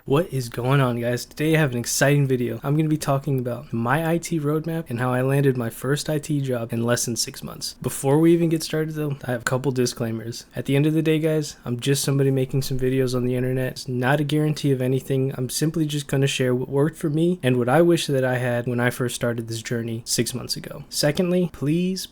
What is going on, guys? Today I have an exciting video. I'm going to be talking about my IT roadmap and how I landed my first IT job in less than 6 months. Before we even get started though, I have a couple disclaimers. At the end of the day, guys, I'm just somebody making some videos on the internet. It's not a guarantee of anything. I'm simply just going to share what worked for me and what I wish that I had when I first started this journey 6 months ago. Secondly, please,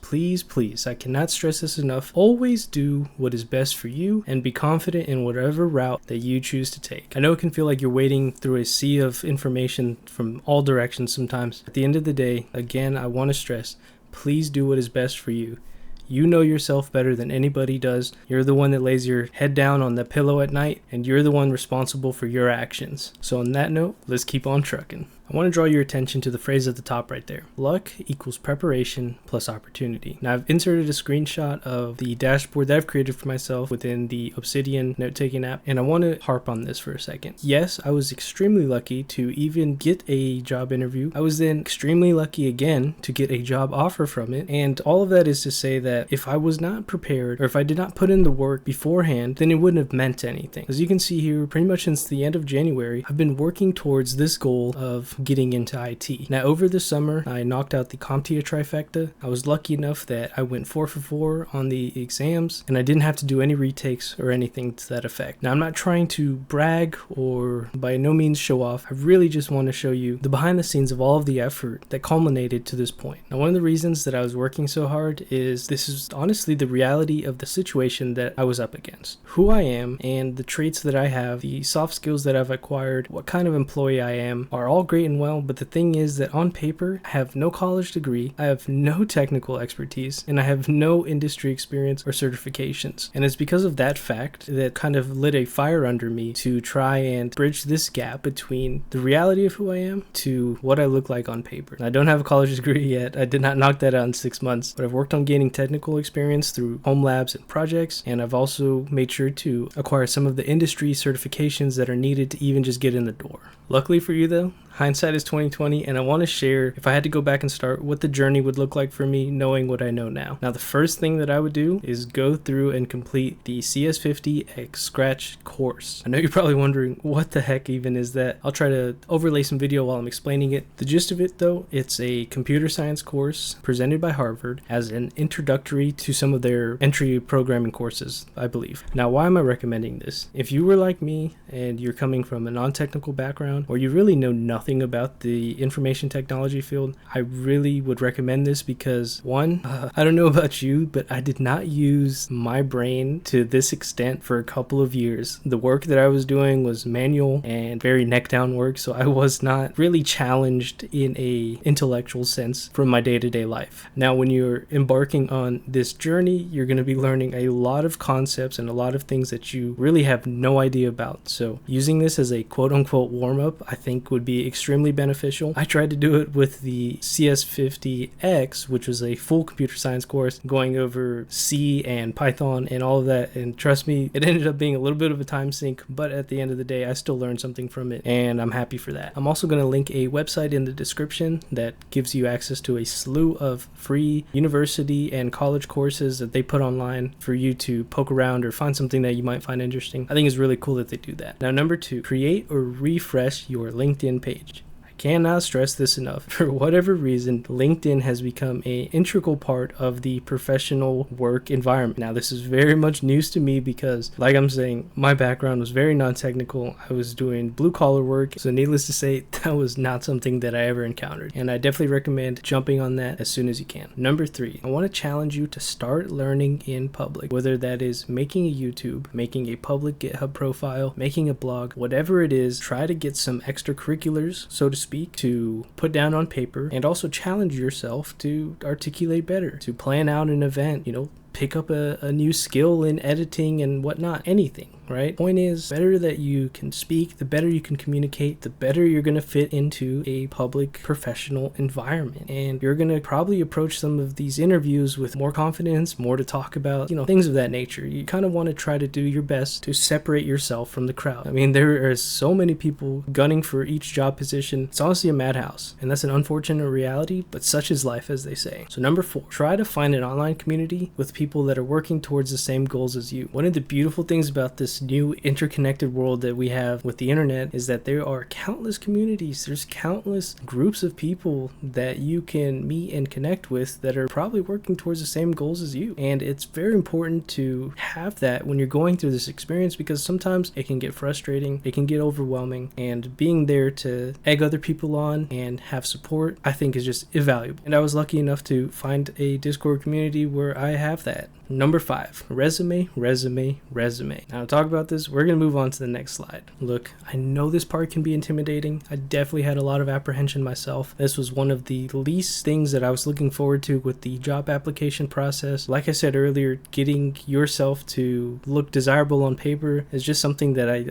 I cannot stress this enough. Always do what is best for you and be confident in whatever route that you choose to take. I know it can feel like you're wading through a sea of information from all directions sometimes. At the end of the day, again, I want to stress, please do what is best for you. You know yourself better than anybody does. You're the one that lays your head down on the pillow at night, and you're the one responsible for your actions. So on that note, let's keep on trucking. I want to draw your attention to the phrase at the top right there. Luck equals preparation plus opportunity. Now I've inserted a screenshot of the dashboard that I've created for myself within the Obsidian note-taking app, and I want to harp on this for a second. Yes, I was extremely lucky to even get a job interview. I was then extremely lucky again to get a job offer from it, and all of that is to say that if I was not prepared or if I did not put in the work beforehand, then it wouldn't have meant anything. As you can see here, pretty much since the end of January, I've been working towards this goal of getting into IT. Now over the summer, I knocked out the CompTIA Trifecta. I was lucky enough that I went 4 for 4 on the exams, and I didn't have to do any retakes or anything to that effect. Now I'm not trying to brag or by no means show off. I really just want to show you the behind the scenes of all of the effort that culminated to this point. Now one of the reasons that I was working so hard is this is honestly the reality of the situation that I was up against. Who I am and the traits that I have, the soft skills that I've acquired, what kind of employee I am are all great and well, but the thing is that on paper, I have no college degree, I have no technical expertise, and I have no industry experience or certifications. And it's because of that fact that kind of lit a fire under me to try and bridge this gap between the reality of who I am to what I look like on paper. And I don't have a college degree yet. I did not knock that out in 6 months, but I've worked on gaining technical experience through home labs and projects, and I've also made sure to acquire some of the industry certifications that are needed to even just get in the door. Luckily for you though, hindsight is 2020, and I want to share, if I had to go back and start, what the journey would look like for me knowing what I know now. Now the first thing that I would do is go through and complete the CS50X Scratch course. I know you're probably wondering what the heck even is that. I'll try to overlay some video while I'm explaining it. The gist of it though, it's a computer science course presented by Harvard as an introductory to some of their entry programming courses, I believe. Now why am I recommending this? If you were like me and you're coming from a non-technical background, or you really know nothing about the information technology field, I really would recommend this because one, I don't know about you, but I did not use my brain to this extent for a couple of years. The work that I was doing was manual and very neck down work, so I was not really challenged in a intellectual sense from my day-to-day life. Now when you're embarking on this journey, you're going to be learning a lot of concepts and a lot of things that you really have no idea about. So using this as a quote-unquote warm-up, I think would be extremely beneficial. I tried to do it with the CS50X, which was a full computer science course going over C and Python and all of that, and trust me, it ended up being a little bit of a time sink, but at the end of the day I still learned something from it, and I'm happy for that. I'm also going to link a website in the description that gives you access to a slew of free university and college courses that they put online for you to poke around or find something that you might find interesting. I think it's really cool that they do that. Now number 2, create or refresh your LinkedIn page. Cannot stress this enough. For whatever reason, LinkedIn has become an integral part of the professional work environment. Now, this is very much news to me because, like I'm saying, my background was very non-technical. I was doing blue-collar work, so needless to say, that was not something that I ever encountered. And I definitely recommend jumping on that as soon as you can. Number 3, I want to challenge you to start learning in public, whether that is making a YouTube, making a public GitHub profile, making a blog, whatever it is, try to get some extracurriculars, so to speak, to put down on paper, and also challenge yourself to articulate better, to plan out an event, pick up a new skill in editing and whatnot, anything, right? Point is, the better that you can speak, the better you can communicate, the better you're going to fit into a public professional environment. And you're going to probably approach some of these interviews with more confidence, more to talk about, things of that nature. You kind of want to try to do your best to separate yourself from the crowd. I mean, there are so many people gunning for each job position. It's honestly a madhouse, and that's an unfortunate reality, but such is life, as they say. So number 4, try to find an online community with people people that are working towards the same goals as you. One of the beautiful things about this new interconnected world that we have with the internet is that there are countless communities. There's countless groups of people that you can meet and connect with that are probably working towards the same goals as you. And it's very important to have that when you're going through this experience, because sometimes it can get frustrating, it can get overwhelming, and being there to egg other people on and have support, I think, is just invaluable. And I was lucky enough to find a Discord community where I have that. Number 5, resume. Now to talk about this, we're going to move on to the next slide. Look, I know this part can be intimidating. I definitely had a lot of apprehension myself. This was one of the least things that I was looking forward to with the job application process. Like I said earlier, getting yourself to look desirable on paper is just something that I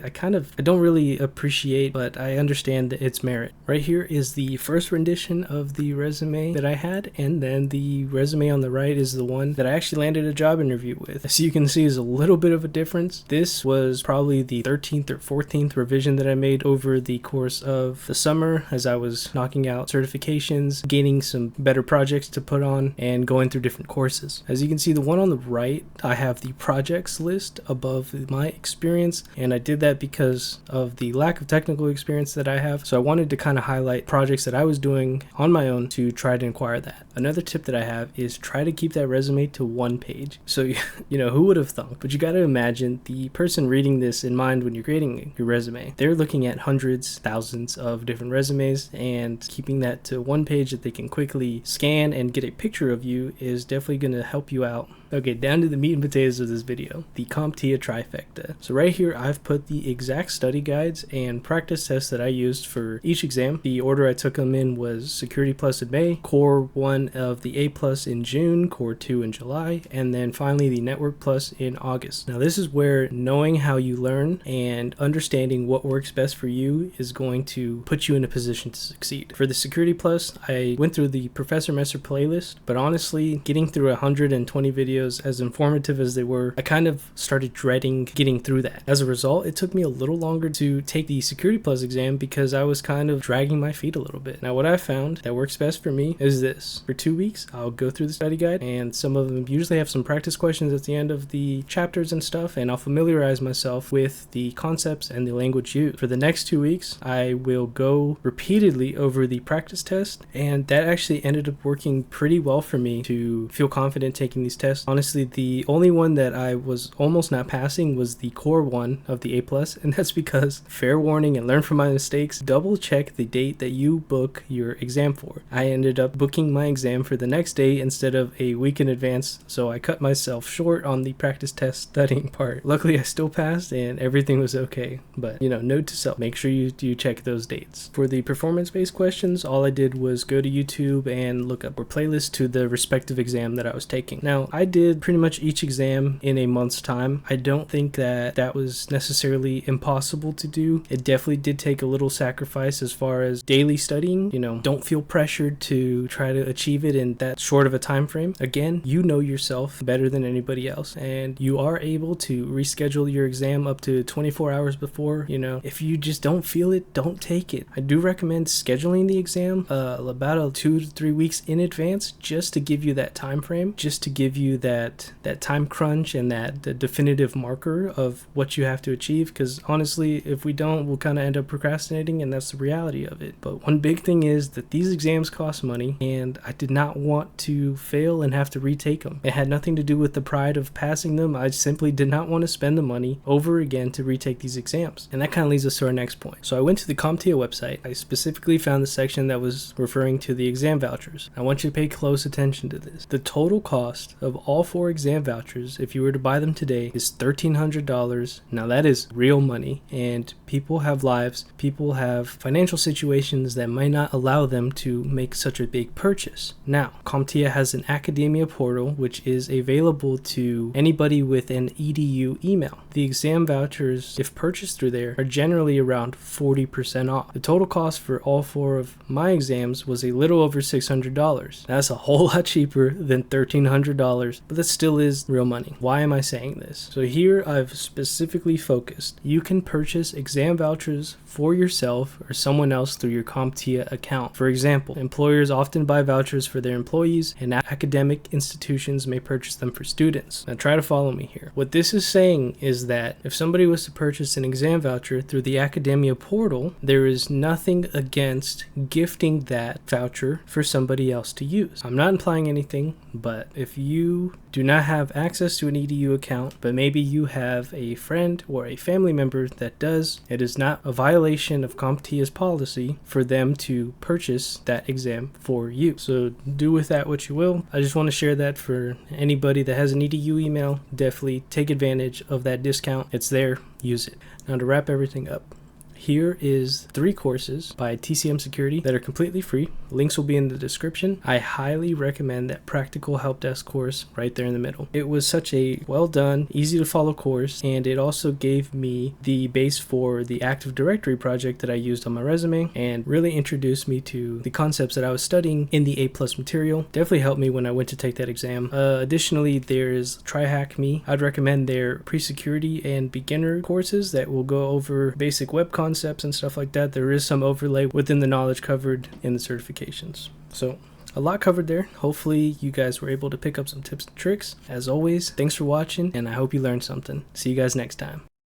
don't really appreciate, but I understand its merit. Right here is the first rendition of the resume that I had, and then the resume on the right is the one that I actually landed a job interview with. As you can see, is a little bit of a difference. This was probably the 13th or 14th revision that I made over the course of the summer as I was knocking out certifications, gaining some better projects to put on, and going through different courses. As you can see, the one on the right, I have the projects list above my experience, and I did that because of the lack of technical experience that I have. So I wanted to kind of highlight projects that I was doing on my own to try to acquire that. Another tip that I have is try to keep that resume to one page. So, who would have thought? But you got to imagine the person reading this in mind when you're creating your resume. They're looking at hundreds, thousands of different resumes, and keeping that to one page that they can quickly scan and get a picture of you is definitely going to help you out. Okay, down to the meat and potatoes of this video, the CompTIA Trifecta. So right here, I've put the exact study guides and practice tests that I used for each exam. The order I took them in was Security Plus in May, Core 1 of the A Plus in June, Core 2 in July, and then finally the Network Plus in August. Now this is where knowing how you learn and understanding what works best for you is going to put you in a position to succeed. For the Security Plus, I went through the Professor Messer playlist, but honestly, getting through 120 videos, as informative as they were, I kind of started dreading getting through that. As a result, it took me a little longer to take the Security Plus exam because I was kind of dragging my feet a little bit. Now what I found that works best for me is this. For 2 weeks, I'll go through the study guide, and some of them usually have some practice questions at the end of the chapters and stuff, and I'll familiarize myself with the concepts and the language used. For the next 2 weeks, I will go repeatedly over the practice test, and that actually ended up working pretty well for me to feel confident taking these tests. Honestly, the only one that I was almost not passing was the Core 1 of the A+, and that's because, fair warning and learn from my mistakes, double check the date that you book your exam for. I ended up booking my exam for the next day instead of a week in advance, so I cut myself short on the practice test studying part. Luckily, I still passed and everything was okay, but note to self, make sure you do check those dates. For the performance-based questions, all I did was go to YouTube and look up a playlist to the respective exam that I was taking. Now, I did pretty much each exam in a month's time. I don't think that was necessarily impossible to do. It definitely did take a little sacrifice as far as daily studying. Don't feel pressured to try to achieve it in that short of a time frame. Again, you know yourself better than anybody else, and you are able to reschedule your exam up to 24 hours before. If you just don't feel it, don't take it. I do recommend scheduling the exam about 2 to 3 weeks in advance, just to give you that time frame, just to give you that time crunch and the definitive marker of what you have to achieve, because honestly, if we don't, we'll kind of end up procrastinating, and that's the reality of it. But one big thing is that these exams cost money, and I did not want to fail and have to retake them. It had nothing to do with the pride of passing them. I simply did not want to spend the money over again to retake these exams. And that kind of leads us to our next point. So I went to the CompTIA website. I specifically found the section that was referring to the exam vouchers. I want you to pay close attention to this. The total cost of all 4 exam vouchers, if you were to buy them today, is $1,300. Now that is real money, and people have lives, people have financial situations that might not allow them to make such a big purchase. Now, CompTIA has an academia portal which is available to anybody with an EDU email. The exam vouchers, if purchased through there, are generally around 40% off. The total cost for all 4 of my exams was a little over $600. That's a whole lot cheaper than $1,300 but that still is real money. Why am I saying this? So here I've specifically focused. You can purchase exam vouchers for yourself or someone else through your CompTIA account. For example, employers often buy vouchers for their employees, and academic institutions may purchase them for students. Now try to follow me here. What this is saying is that if somebody was to purchase an exam voucher through the academia portal, there is nothing against gifting that voucher for somebody else to use. I'm not implying anything, but if you do not have access to an EDU account, but maybe you have a friend or a family member that does, it is not a violation of CompTIA's policy for them to purchase that exam for you. So do with that what you will. I just want to share that for anybody that has an EDU email. Definitely take advantage of that discount. It's there. Use it. Now to wrap everything up, here is 3 courses by TCM Security that are completely free. Links will be in the description. I highly recommend that Practical Help Desk course right there in the middle. It was such a well done, easy to follow course, and it also gave me the base for the Active Directory project that I used on my resume and really introduced me to the concepts that I was studying in the A+ material. Definitely helped me when I went to take that exam. Additionally, there's TryHack Me. I'd recommend their pre-security and beginner courses that will go over basic web concepts and stuff like that. There is some overlay within the knowledge covered in the certifications. So a lot covered there. Hopefully you guys were able to pick up some tips and tricks. As always, thanks for watching, and I hope you learned something. See you guys next time.